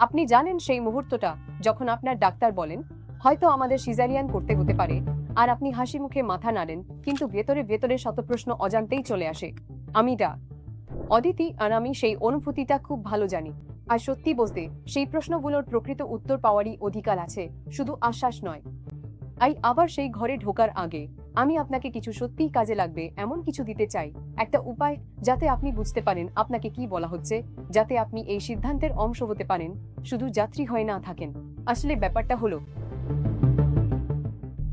আপনি জানেন সেই মুহূর্তটা যখন আপনার ডাক্তার বলেন হয়তো আমাদের সিজারিয়ান করতে হতে পারে, আর আপনি হাসি মুখে মাথা নাড়েন, কিন্তু ভেতরে ভেতরে শত প্রশ্ন অজান্তেই চলে আসে। অদিতি আর আমি সেই অনুভূতিটা খুব ভালো জানি। আর সত্যি বলতে সেই প্রশ্নগুলোর প্রকৃত উত্তর পাওয়ারই অধিকার আছে, শুধু আশ্বাস নয়। আবার সেই ঘরে ঢোকার আগে আমি আপনাকে কিছু সত্যিই কাজে লাগবে এমন কিছু দিতে চাই, একটা উপায় যাতে আপনি বুঝতে পারেন আপনাকে কি বলা হচ্ছে, যাতে আপনি এই সিদ্ধান্তের অংশ হতে পারেন, শুধু যাত্রী হয়ে না থাকেন। আসলে ব্যাপারটা হলো,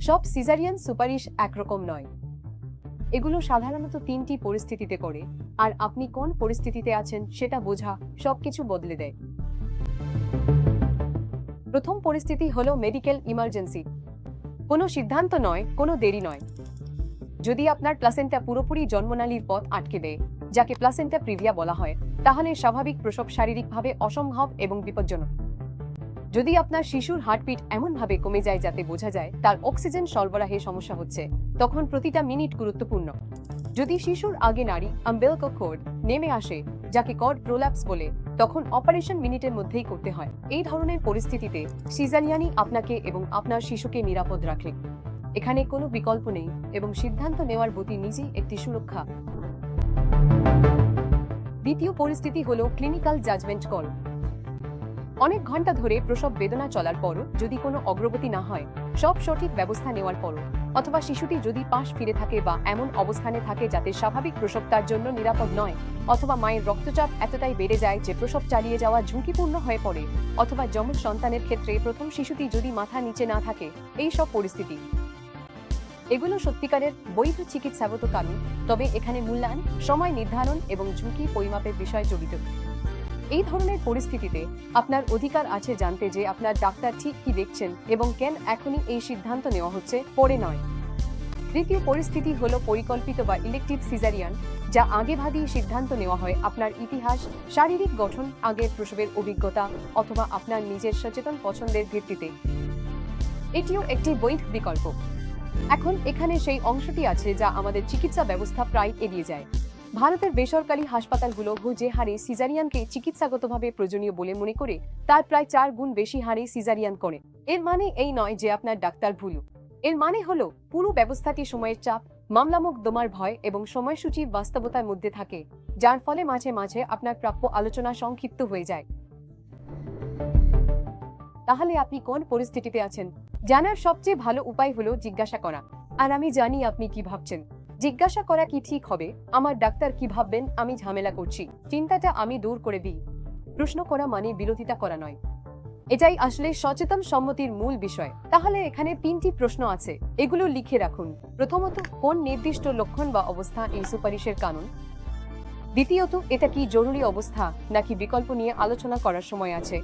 সব সিজারিয়ান সুপারিশ একরকম নয়। এগুলো সাধারণত 3টি পরিস্থিতিতে করে, আর আপনি কোন পরিস্থিতিতে আছেন সেটা বোঝা সবকিছু বদলে দেয়। প্রথম পরিস্থিতি হলো মেডিকেল ইমার্জেন্সি। কোনো সিদ্ধান্ত নয়, কোনো দেরি নয়। যদি আপনার প্লাসেন্টা পুরোপুরি জন্মনালীর পথ আটকে দেয়, যাকে প্লাসেন্টা প্রিভিয়া বলা হয়, তাহলে স্বাভাবিক প্রসব শারীরিকভাবে অসম্ভব এবং বিপজ্জনক। যদি আপনার শিশুর হার্টবিট এমনভাবে কমে যায় যাতে বোঝা যায় তার অক্সিজেন সরবরাহে সমস্যা হচ্ছে, তখন প্রতিটা মিনিট গুরুত্বপূর্ণ। যদি শিশুর আগে নারী আম্বেলিকাল কর্ড নেমে আসে, যাকে কর্ড প্রোল্যাপস বলে, তখন অপারেশন মিনিটের মধ্যেই করতে হয়। এই ধরনের পরিস্থিতিতে সিজারিয়ানই আপনাকে এবং আপনার শিশুকে নিরাপদ রাখে। এখানে কোনো বিকল্প নেই, এবং সিদ্ধান্ত নেওয়ার গতি নিজেই একটি সুরক্ষা। দ্বিতীয় পরিস্থিতি হলো ক্লিনিক্যাল জাজমেন্ট কল। অনেক ঘন্টা ধরে প্রসব বেদনা চলার পরও যদি কোনো অগ্রগতি না হয়, সব সঠিক ব্যবস্থা নেওয়ার পরও, অথবা শিশুটি যদি পাশ ফিরে থাকে বা এমন অবস্থানে থাকে যাতে স্বাভাবিক প্রসব তার জন্য নিরাপদ নয়, অথবা মায়ের রক্তচাপ এতটাই বেড়ে যায় যে প্রসব চালিয়ে যাওয়া ঝুঁকিপূর্ণ হয়ে পড়ে, অথবা যমজ সন্তানের ক্ষেত্রে প্রথম শিশুটি যদি মাথা নিচে না থাকে, এই সব পরিস্থিতি, এগুলো সত্যিকারের বৈধ চিকিৎসাগত কারণ। তবে এখানে মূল্যায়ন, সময় নির্ধারণ এবং ঝুঁকি পরিমাপের বিষয় জড়িত। এই ধরনের পরিস্থিতিতে আপনার অধিকার আছে জানতে যে আপনার ডাক্তার ঠিক কি দেখছেন এবং কেন এখনই এই সিদ্ধান্ত নেওয়া হচ্ছে, পরে নয়। তৃতীয় পরিস্থিতি হলো পরিকল্পিত বা ইলেকটিভ সিজারিয়ান, যা আগেভাগেই সিদ্ধান্ত নেওয়া হয় আপনার ইতিহাস, শারীরিক গঠন, আগের প্রসবের অভিজ্ঞতা, অথবা আপনার নিজের সচেতন পছন্দের ভিত্তিতে। এটিও একটি বৈধ বিকল্প। এখন এখানে সেই অংশটি আছে যা আমাদের চিকিৎসা ব্যবস্থা প্রায় এড়িয়ে যায়। ভারতের বেসরকারি হাসপাতালগুলো যে হারে সিজারিয়ানকে চিকিৎসাগতভাবে প্রয়োজনীয় বলে মনে করে, তার প্রায় 4 গুণ বেশি হারে সিজারিয়ান করে। এর মানে এই নয় যে আপনার ডাক্তার ভুল। এর মানে হলো পুরো ব্যবস্থাটি সময়ের চাপ, মামলামুখ দমার ভয় এবং সময়সূচির বাস্তবতার মধ্যে থাকে, যার ফলে মাঝে মাঝে আপনার প্রাপ্য আলোচনা সংক্ষিপ্ত হয়ে যায়। তাহলে আপনি কোন পরিস্থিতিতে আছেন জানার সবচেয়ে ভালো উপায় হলো জিজ্ঞাসা করা। আর আমি জানি আপনি কি ভাবছেন। জিজ্ঞাসা করা কি ঠিক হবে? আমার ডাক্তার কি ভাববেন আমি ঝামেলা করছি, চিন্তাটা আমি দূর করে দিই। প্রশ্ন করা মানে বিরোধিতা করা নয়। এটাই আসলে সচেতন সম্মতির মূল বিষয়। তাহলে এখানে 3টি প্রশ্ন আছে, এগুলো লিখে রাখুন। প্রথমত, কোন নির্দিষ্ট লক্ষণ বা অবস্থা এই সুপারিশের কারণ? দ্বিতীয়ত, এটা কি জরুরি অবস্থা নাকি বিকল্প নিয়ে আলোচনা করার সময় আছে?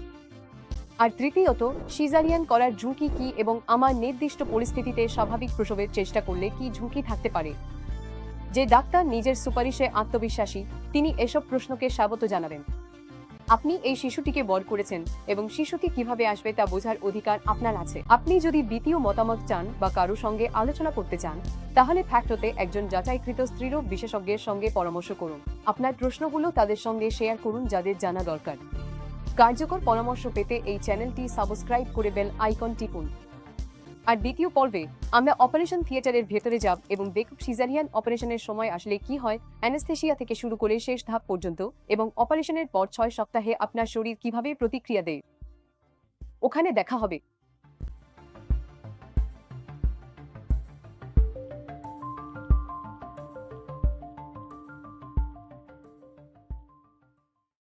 আর তৃতীয়ত, সিজারিয়ান করার ঝুঁকি কি এবং আমার নির্দিষ্ট পরিস্থিতিতে স্বাভাবিক প্রসবের চেষ্টা করলে কি ঝুঁকি থাকতে পারে? যে ডাক্তার নিজের সুপারিশে আত্মবিশ্বাসী, তিনি এসব প্রশ্নকে স্বাগত জানাবেন। আপনি এই শিশুটিকে বড় করেছেন এবং শিশুটি কিভাবে আসবে তা বোঝার অধিকার আপনার আছে। আপনি যদি দ্বিতীয় মতামত চান বা কারো সঙ্গে আলোচনা করতে চান, তাহলে ফ্যাক্টতে একজন যাচাইকৃত স্ত্রীরোগ বিশেষজ্ঞের সঙ্গে পরামর্শ করুন। আপনার প্রশ্নগুলো তাদের সঙ্গে শেয়ার করুন যাদের জানা দরকার। কার্যকর পরামর্শ পেতে এই চ্যানেলটি সাবস্ক্রাইব করে বেল আইকন টিপুন। আর দ্বিতীয় পর্বে আমরা অপারেশন থিয়েটারের ভেতরে যাব এবং দেখব সিজারিয়ান অপারেশনের সময় আসলে কি হয়, অ্যানেস্থেসিয়া থেকে শুরু করে শেষ ধাপ পর্যন্ত, এবং অপারেশনের পর 6 সপ্তাহে আপনার শরীর কিভাবে প্রতিক্রিয়া দেয়। ওখানে দেখা হবে।